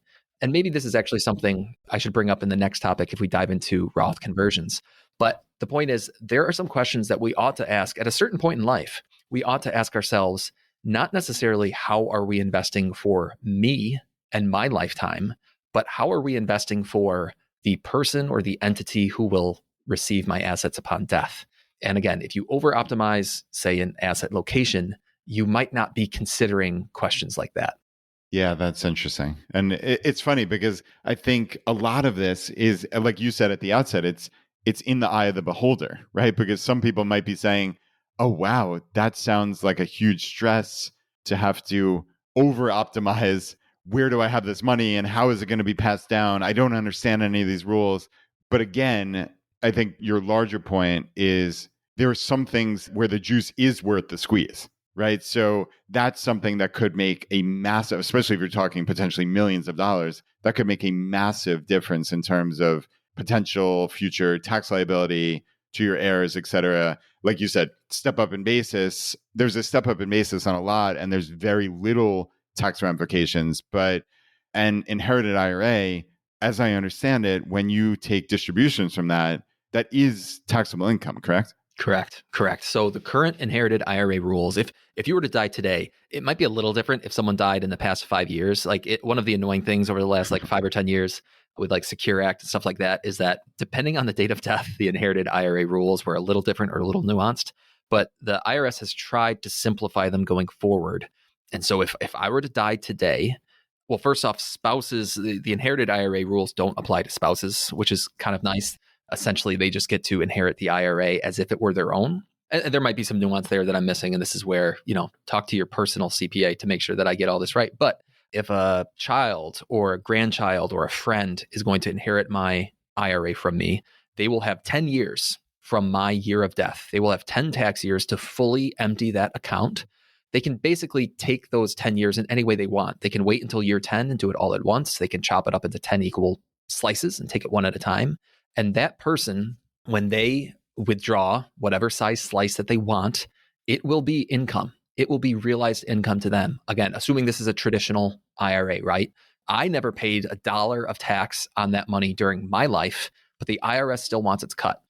And maybe this is actually something I should bring up in the next topic if we dive into Roth conversions. But the point is, there are some questions that we ought to ask at a certain point in life. We ought to ask ourselves, not necessarily how are we investing for me and my lifetime, but how are we investing for the person or the entity who will receive my assets upon death? And again, if you over-optimize, say, an asset location, you might not be considering questions like that. Yeah, that's interesting. And it's funny because I think a lot of this is, like you said at the outset, it's in the eye of the beholder, right? Because some people might be saying, oh, wow, that sounds like a huge stress to have to over-optimize. Where do I have this money and how is it going to be passed down? I don't understand any of these rules. But again, I think your larger point is there are some things where the juice is worth the squeeze, right? So that's something that could make a massive, especially if you're talking potentially millions of dollars, that could make a massive difference in terms of potential future tax liability to your heirs, et cetera. Like you said, step up in basis. There's a step up in basis on a lot, and there's very little tax ramifications. But an inherited IRA, as I understand it, when you take distributions from that, that is taxable income, correct? Correct. So the current inherited IRA rules, if you were to die today, it might be a little different if someone died in the past 5 years. One of the annoying things over the last 5 or 10 years with Secure Act and stuff like that is that depending on the date of death, the inherited IRA rules were a little different or a little nuanced. But the IRS has tried to simplify them going forward. And so if I were to die today, well, first off, spouses, the inherited IRA rules don't apply to spouses, which is kind of nice. Essentially, they just get to inherit the IRA as if it were their own. And there might be some nuance there that I'm missing. And this is where, talk to your personal CPA to make sure that I get all this right. But if a child or a grandchild or a friend is going to inherit my IRA from me, they will have 10 years from my year of death. They will have 10 tax years to fully empty that account. They can basically take those 10 years in any way they want. They can wait until year 10 and do it all at once. They can chop it up into 10 equal slices and take it one at a time. And that person, when they withdraw whatever size slice that they want, it will be income. It will be realized income to them. Again, assuming this is a traditional IRA, right? I never paid $1 of tax on that money during my life, but the IRS still wants its cut.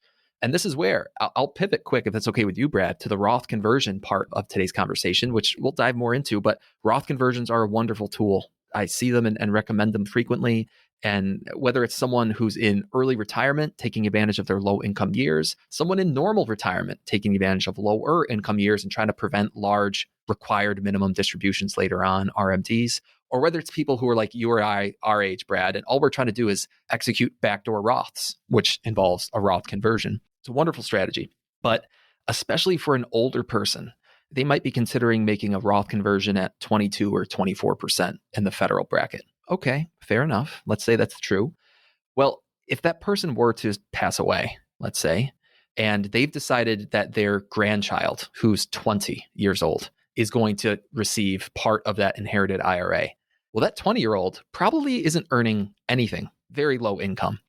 And this is where I'll pivot quick, if that's okay with you, Brad, to the Roth conversion part of today's conversation, which we'll dive more into. But Roth conversions are a wonderful tool. I see them and recommend them frequently. And whether it's someone who's in early retirement, taking advantage of their low income years, someone in normal retirement, taking advantage of lower income years and trying to prevent large required minimum distributions later on, RMDs, or whether it's people who are like you or I, our age, Brad, and all we're trying to do is execute backdoor Roths, which involves a Roth conversion. It's a wonderful strategy. But especially for an older person, they might be considering making a Roth conversion at 22 or 24% in the federal bracket. Okay, fair enough. Let's say that's true. Well, if that person were to pass away, let's say, and they've decided that their grandchild, who's 20 years old, is going to receive part of that inherited IRA. Well, that 20-year-old probably isn't earning anything, very low income,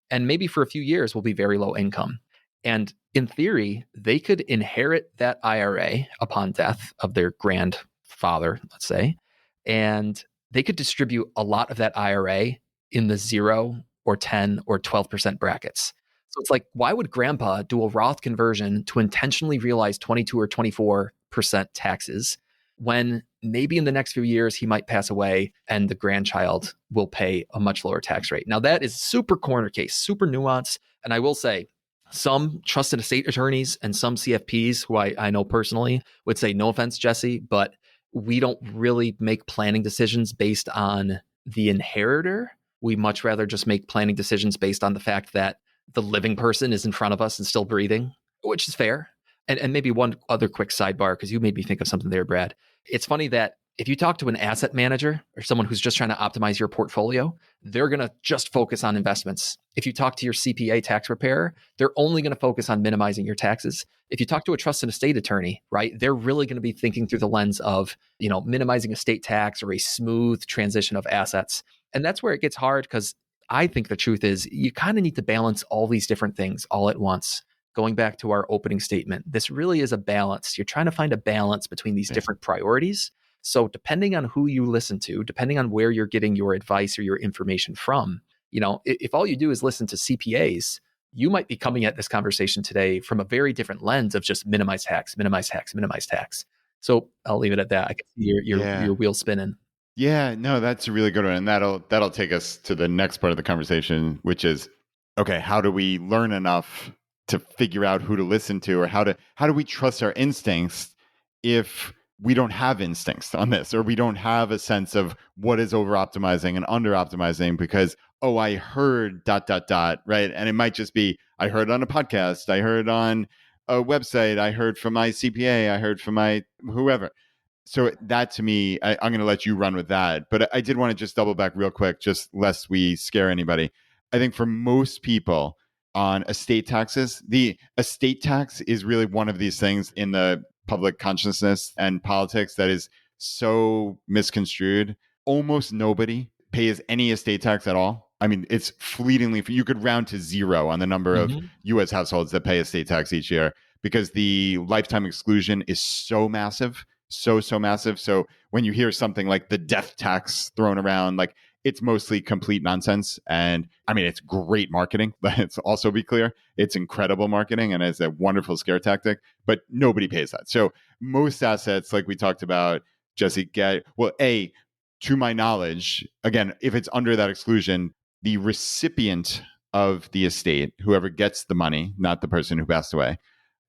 and maybe for a few years will be very low income. And in theory, they could inherit that IRA upon death of their grandfather, let's say, and they could distribute a lot of that IRA in the 0 or 10 or 12% brackets. So it's like, why would grandpa do a Roth conversion to intentionally realize 22 or 24% taxes when maybe in the next few years he might pass away and the grandchild will pay a much lower tax rate? Now, that is super corner case, super nuanced. And I will say, some trusted estate attorneys and some CFPs who I know personally would say, no offense, Jesse, but we don't really make planning decisions based on the inheritor. We much rather just make planning decisions based on the fact that the living person is in front of us and still breathing, which is fair. And maybe one other quick sidebar, because you made me think of something there, Brad. It's funny that if you talk to an asset manager or someone who's just trying to optimize your portfolio, they're going to just focus on investments. If you talk to your CPA tax preparer, they're only going to focus on minimizing your taxes. If you talk to a trusted estate attorney, right, they're really going to be thinking through the lens of, minimizing estate tax or a smooth transition of assets. And that's where it gets hard, because I think the truth is you kind of need to balance all these different things all at once. Going back to our opening statement, this really is a balance. You're trying to find a balance between these different priorities. So depending on who you listen to, depending on where you're getting your advice or your information from, if all you do is listen to CPAs, you might be coming at this conversation today from a very different lens of just minimize tax, minimize tax, minimize tax. So I'll leave it at that. I can see your wheel spinning. Yeah, no, that's a really good one. And that'll take us to the next part of the conversation, which is, okay, how do we learn enough to figure out who to listen to, or how do we trust our instincts if we don't have instincts on this, or we don't have a sense of what is over optimizing and under optimizing because, oh, I heard ... right? And it might just be, I heard on a podcast, I heard on a website, I heard from my CPA, I heard from my whoever. So that, to me, I'm going to let you run with that. But I did want to just double back real quick, just lest we scare anybody. I think for most people on estate taxes, the estate tax is really one of these things in the public consciousness and politics that is so misconstrued. Almost nobody pays any estate tax at all. I mean, it's fleetingly, you could round to 0 on the number of US households that pay estate tax each year, because the lifetime exclusion is so massive, so massive. So when you hear something like the death tax thrown around, like, it's mostly complete nonsense. And I mean, it's great marketing. Let's also be clear. It's incredible marketing and it's a wonderful scare tactic, but nobody pays that. So most assets, like we talked about, Jesse, to my knowledge, again, if it's under that exclusion, the recipient of the estate, whoever gets the money, not the person who passed away,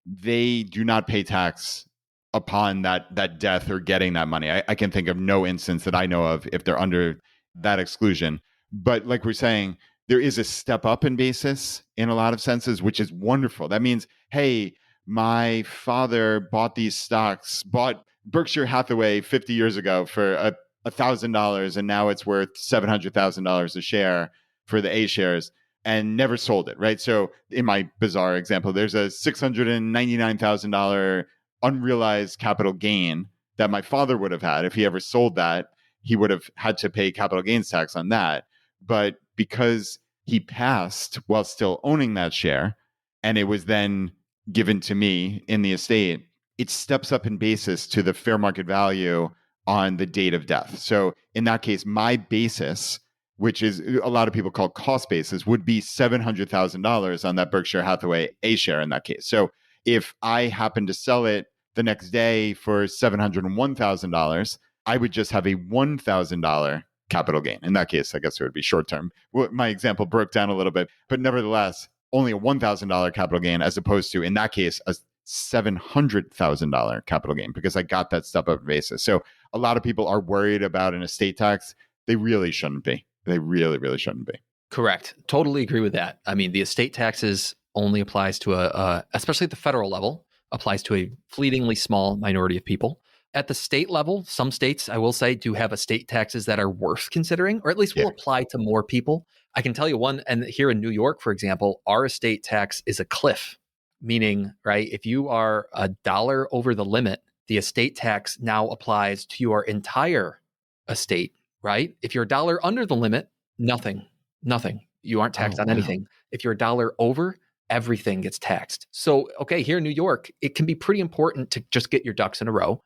they do not pay tax upon that death or getting that money. I can think of no instance that I know of if they're under that exclusion. But like we're saying, there is a step up in basis in a lot of senses, which is wonderful. That means, hey, my father bought these stocks, bought Berkshire Hathaway 50 years ago for $1,000, and now it's worth $700,000 a share for the A shares, and never sold it, right? So in my bizarre example, there's a $699,000 unrealized capital gain that my father would have had. If he ever sold that, he would have had to pay capital gains tax on that. But because he passed while still owning that share, and it was then given to me in the estate, it steps up in basis to the fair market value on the date of death. So in that case, my basis, which is a lot of people call cost basis, would be $700,000 on that Berkshire Hathaway A share in that case. So if I happen to sell it the next day for $701,000, I would just have a $1,000 capital gain. In that case, I guess it would be short term. My example broke down a little bit, but nevertheless, only a $1,000 capital gain as opposed to, in that case, a $700,000 capital gain because I got that step up basis. So a lot of people are worried about an estate tax. They really shouldn't be. They really, really shouldn't be. Correct. Totally agree with that. I mean, the estate taxes only applies to especially at the federal level, applies to a fleetingly small minority of people. At the state level, some states, I will say, do have estate taxes that are worth considering, or at least will apply to more people. I can tell you one, and here in New York, for example, our estate tax is a cliff, meaning, right, if you are $1 over the limit, the estate tax now applies to your entire estate, right? If you're $1 under the limit, nothing. You aren't taxed on anything. If you're $1 over, everything gets taxed. So, okay, here in New York, it can be pretty important to just get your ducks in a row.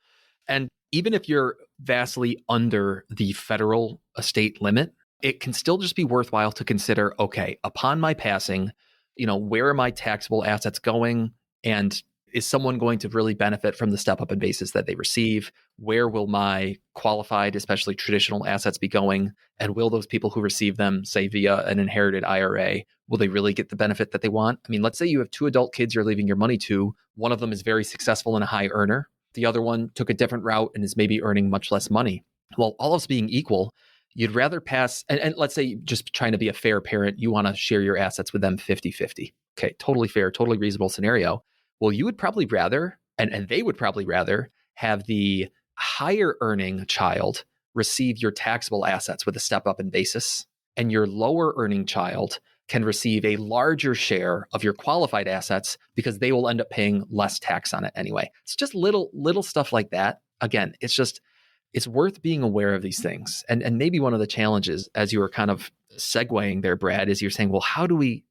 And even if you're vastly under the federal estate limit, it can still just be worthwhile to consider, okay, upon my passing, where are my taxable assets going? And is someone going to really benefit from the step up in basis that they receive? Where will my qualified, especially traditional assets be going? And will those people who receive them, say via an inherited IRA, will they really get the benefit that they want? I mean, let's say you have 2 adult kids you're leaving your money to. One of them is very successful and a high earner. The other one took a different route and is maybe earning much less money. Well, all else being equal, you'd rather pass, and let's say just trying to be a fair parent, you want to share your assets with them 50-50. Okay, totally fair, totally reasonable scenario. Well, you would probably rather, and they would probably rather, have the higher earning child receive your taxable assets with a step up in basis, and your lower earning child can receive a larger share of your qualified assets because they will end up paying less tax on it anyway. It's just little stuff like that. Again, it's worth being aware of these things. And maybe one of the challenges, as you were kind of segueing there, Brad, is you're saying, well, how do we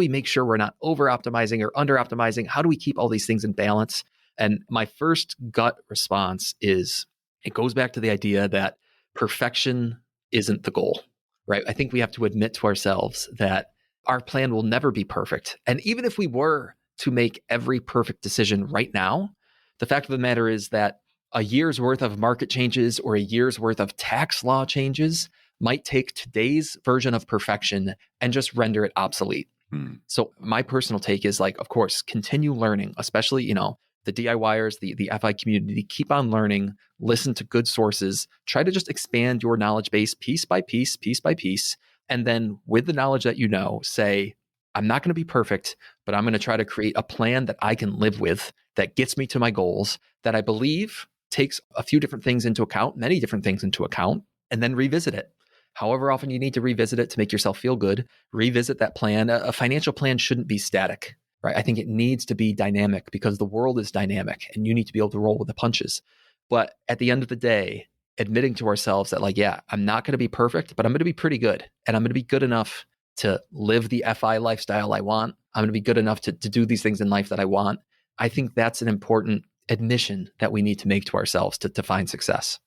make sure we're not over optimizing or under optimizing? How do we keep all these things in balance? And my first gut response is it goes back to the idea that perfection isn't the goal, right? I think we have to admit to ourselves that our plan will never be perfect. And even if we were to make every perfect decision right now, the fact of the matter is that a year's worth of market changes or a year's worth of tax law changes might take today's version of perfection and just render it obsolete. So my personal take is of course, continue learning, especially, the DIYers, the FI community, keep on learning, listen to good sources, try to just expand your knowledge base piece by piece. And then with the knowledge that say, I'm not going to be perfect, but I'm going to try to create a plan that I can live with, that gets me to my goals, that I believe takes a few different things into account, many different things into account, and then revisit it. However often you need to revisit it to make yourself feel good, revisit that plan. A financial plan shouldn't be static, right? I think it needs to be dynamic because the world is dynamic and you need to be able to roll with the punches. But at the end of the day, admitting to ourselves that I'm not going to be perfect, but I'm going to be pretty good. And I'm going to be good enough to live the FI lifestyle I want. I'm going to be good enough to do these things in life that I want. I think that's an important admission that we need to make to ourselves to find success.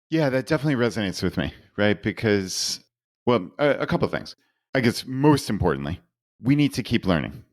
Yeah, that definitely resonates with me, right? Because, well, a couple of things. I guess most importantly, we need to keep learning.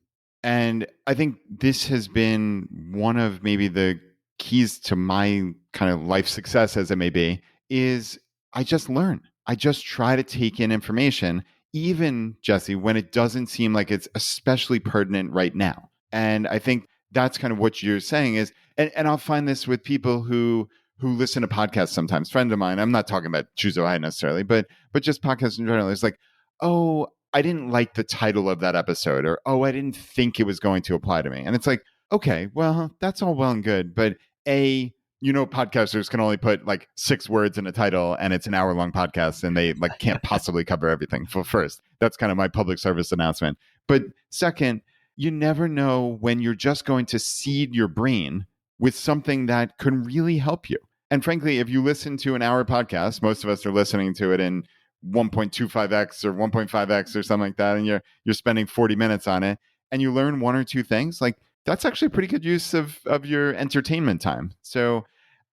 And I think this has been one of maybe the keys to my kind of life success, as it may be, is I just learn. I just try to take in information, even, Jesse, when it doesn't seem like it's especially pertinent right now. And I think that's kind of what you're saying is, and I'll find this with people who listen to podcasts sometimes. Friend of mine, I'm not talking about ChooseFI necessarily, but just podcasts in general. It's like, oh, I didn't like the title of that episode, or, oh, I didn't think it was going to apply to me. And it's like, okay, well, that's all well and good. But podcasters can only put 6 words in a title and it's an hour-long podcast and they can't possibly cover everything. First, that's kind of my public service announcement. But second, you never know when you're just going to seed your brain with something that can really help you. And frankly, if you listen to an hour podcast, most of us are listening to it in 1.25x or 1.5x or something like that, and you're spending 40 minutes on it, and you learn 1 or 2 things, That's actually a pretty good use of your entertainment time. So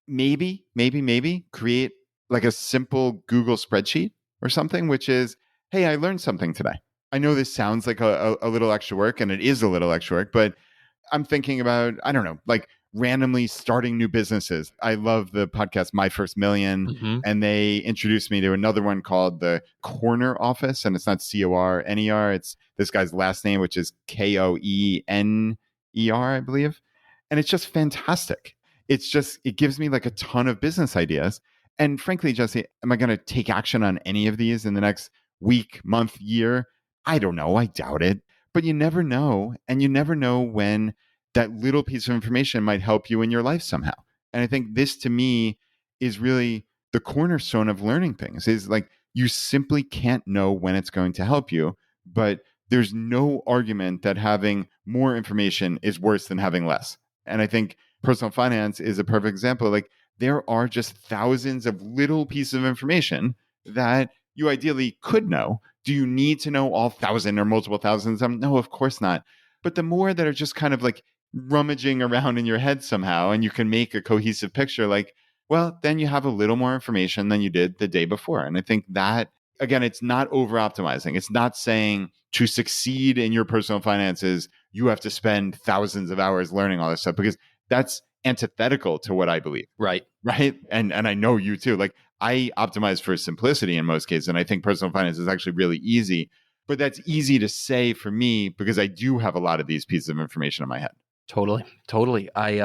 maybe create like a simple Google spreadsheet or something, which is, hey, I learned something today. I know this sounds like a little extra work, and it is a little extra work, but I'm thinking about, I don't know, like randomly starting new businesses. I love the podcast My First Million, Mm-hmm. and they introduced me to another one called the Corner Office, and it's not Corner. It's this guy's last name, which is Koener, I believe. And it's just fantastic. It gives me like a ton of business ideas. And frankly, Jesse, am I going to take action on any of these in the next week, month, year? I don't know. I doubt it. But you never know. And you never know when that little piece of information might help you in your life somehow. And I think this to me is really the cornerstone of learning things is like you simply can't know when it's going to help you, but there's no argument that having more information is worse than having less. And I think personal finance is a perfect example. Like there are just thousands of little pieces of information that you ideally could know. Do you need to know all thousand or multiple thousands? No, of course not. But the more that are just kind of like rummaging around in your head somehow and you can make a cohesive picture, like, well, then you have a little more information than you did the day before. And I think that, again, it's not over optimizing. It's not saying to succeed in your personal finances, you have to spend thousands of hours learning all this stuff because that's antithetical to what I believe. Right. Right. And I know you too. Like I optimize for simplicity in most cases. And I think personal finance is actually really easy. But that's easy to say for me because I do have a lot of these pieces of information in my head. Totally. I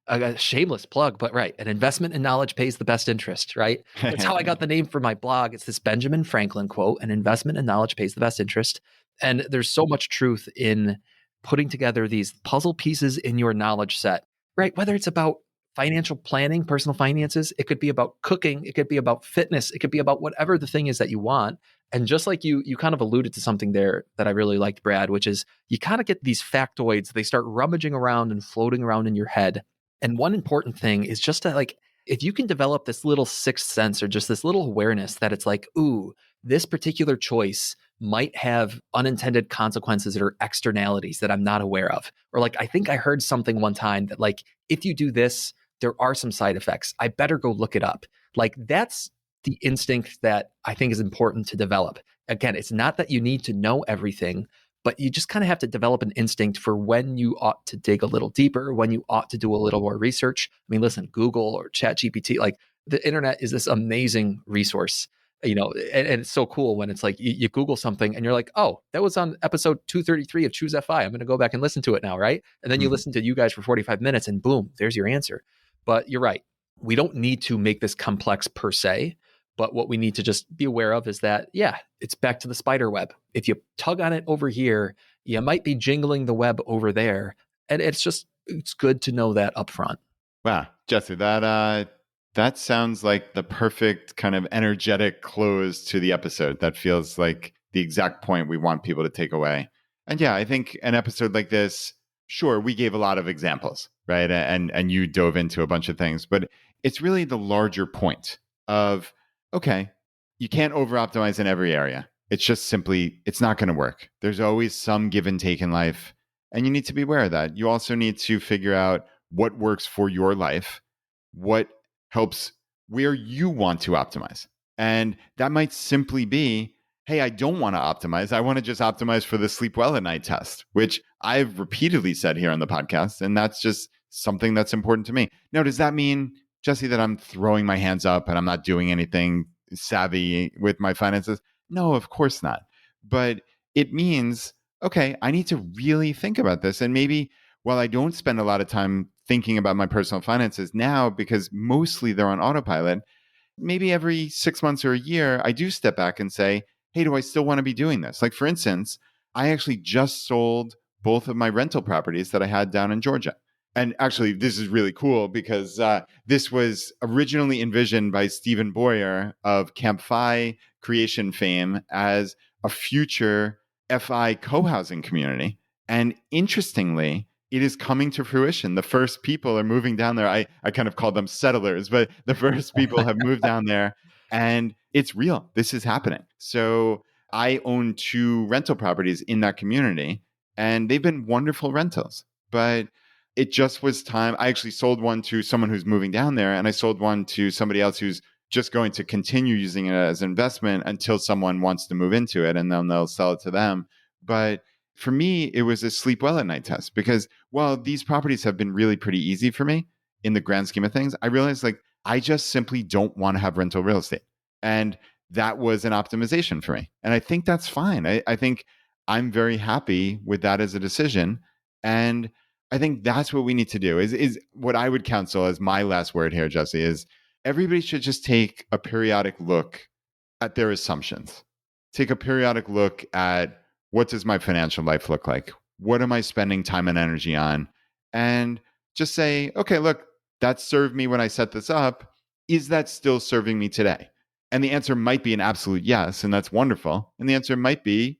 got a shameless plug, but right, an investment in knowledge pays the best interest, right? That's how I got the name for my blog. It's this Benjamin Franklin quote, an investment in knowledge pays the best interest. And there's so much truth in putting together these puzzle pieces in your knowledge set, right? Whether it's about financial planning, personal finances, it could be about cooking, it could be about fitness, it could be about whatever the thing is that you want. And just like you kind of alluded to something there that I really liked, Brad, which is you kind of get these factoids, they start rummaging around and floating around in your head. And one important thing is just to like, if you can develop this little sixth sense or just this little awareness that it's like, ooh, this particular choice might have unintended consequences or externalities that I'm not aware of. Or like, I think I heard something one time that like, if you do this, there are some side effects. I better go look it up. Like that's the instinct that I think is important to develop. Again, it's not that you need to know everything, but you just kind of have to develop an instinct for when you ought to dig a little deeper, when you ought to do a little more research. I mean, listen, Google or ChatGPT, like the internet is this amazing resource, and it's so cool when it's like you Google something and you're like, oh, that was on episode 233 of ChooseFI. I'm going to go back and listen to it now, right? And then you listen to you guys for 45 minutes and boom, there's your answer. But you're right. We don't need to make this complex per se. But what we need to just be aware of is that, yeah, it's back to the spider web. If you tug on it over here, you might be jingling the web over there. And it's good to know that up front. Wow, Jesse, that sounds like the perfect kind of energetic close to the episode. That feels like the exact point we want people to take away. And yeah, I think an episode like this, sure, we gave a lot of examples, right? And you dove into a bunch of things, but it's really the larger point of, okay, you can't over optimize in every area. It's just simply, it's not going to work. There's always some give and take in life. And you need to be aware of that. You also need to figure out what works for your life, what helps where you want to optimize. And that might simply be, hey, I don't want to optimize. I want to just optimize for the sleep well at night test, which I've repeatedly said here on the podcast. And that's just something that's important to me. Now, does that mean, Jesse, that I'm throwing my hands up and I'm not doing anything savvy with my finances? No, of course not. But it means, okay, I need to really think about this. And maybe while I don't spend a lot of time thinking about my personal finances now, because mostly they're on autopilot, maybe every 6 months or a year, I do step back and say, hey, do I still want to be doing this? Like, for instance, I actually just sold both of my rental properties that I had down in Georgia. And actually, this is really cool because this was originally envisioned by Stephen Boyer of Camp FI creation fame as a future FI co-housing community. And interestingly, it is coming to fruition. The first people are moving down there. I kind of call them settlers, but the first people have moved down there and it's real. This is happening. So I own 2 rental properties in that community and they've been wonderful rentals. but it just was time. I actually sold one to someone who's moving down there, and I sold one to somebody else who's just going to continue using it as an investment until someone wants to move into it, and then they'll sell it to them. But for me, it was a sleep well at night test because while these properties have been really pretty easy for me in the grand scheme of things, I realized like I just simply don't want to have rental real estate. And that was an optimization for me. And I think that's fine. I think I'm very happy with that as a decision. And I think that's what we need to do is what I would counsel as my last word here, Jesse, is everybody should just take a periodic look at their assumptions. Take a periodic look at what does my financial life look like? What am I spending time and energy on? And just say, okay, look, that served me when I set this up. Is that still serving me today? And the answer might be an absolute yes, and that's wonderful. And the answer might be,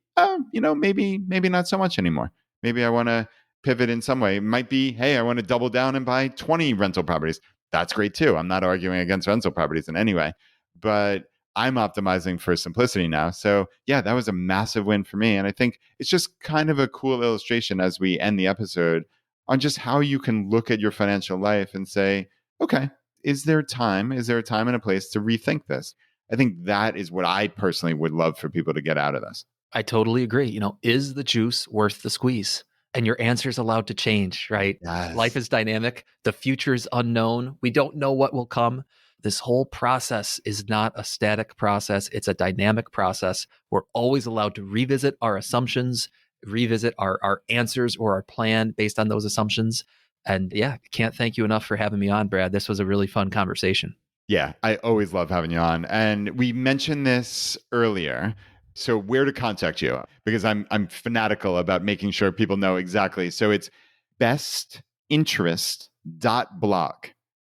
maybe not so much anymore. Maybe I want to pivot in some way. It might be, hey, I want to double down and buy 20 rental properties. That's great too. I'm not arguing against rental properties in any way, but I'm optimizing for simplicity now. So yeah, that was a massive win for me. And I think it's just kind of a cool illustration as we end the episode on just how you can look at your financial life and say, okay, is there a time and a place to rethink this? I think that is what I personally would love for people to get out of this. I totally agree. Is the juice worth the squeeze? And your answer is allowed to change, right? Yes. Life is dynamic. The future is unknown. We don't know what will come. This whole process is not a static process. It's a dynamic process. We're always allowed to revisit our assumptions, revisit our answers or our plan based on those assumptions. And yeah, can't thank you enough for having me on, Brad. This was a really fun conversation. Yeah, I always love having you on. And we mentioned this earlier. So where to contact you? Because I'm fanatical about making sure people know exactly. So it's bestinterest.blog.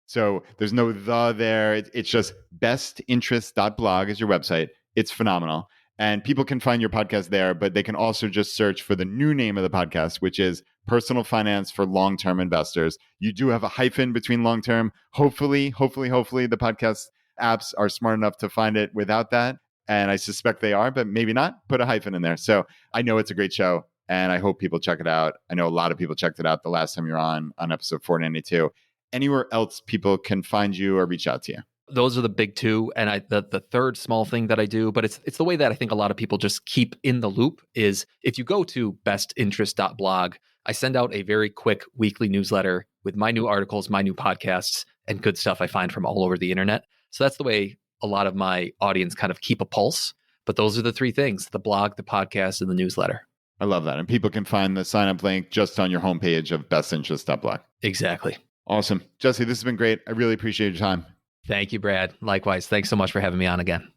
So there's no the there. It's just bestinterest.blog is your website. It's phenomenal. And people can find your podcast there, but they can also just search for the new name of the podcast, which is Personal Finance for Long-Term Investors. You do have a hyphen between long-term. Hopefully, the podcast apps are smart enough to find it without that. And I suspect they are, but maybe not. Put a hyphen in there. So I know it's a great show, and I hope people check it out. I know a lot of people checked it out the last time you're on episode 492. Anywhere else people can find you or reach out to you? Those are the big two. And the third small thing that I do, but it's the way that I think a lot of people just keep in the loop is if you go to bestinterest.blog, I send out a very quick weekly newsletter with my new articles, my new podcasts, and good stuff I find from all over the internet. So that's the way a lot of my audience kind of keep a pulse. But those are the three things: the blog, the podcast, and the newsletter. I love that. And people can find the sign-up link just on your homepage of bestinterest.blog. Exactly. Awesome. Jesse, this has been great. I really appreciate your time. Thank you, Brad. Likewise. Thanks so much for having me on again.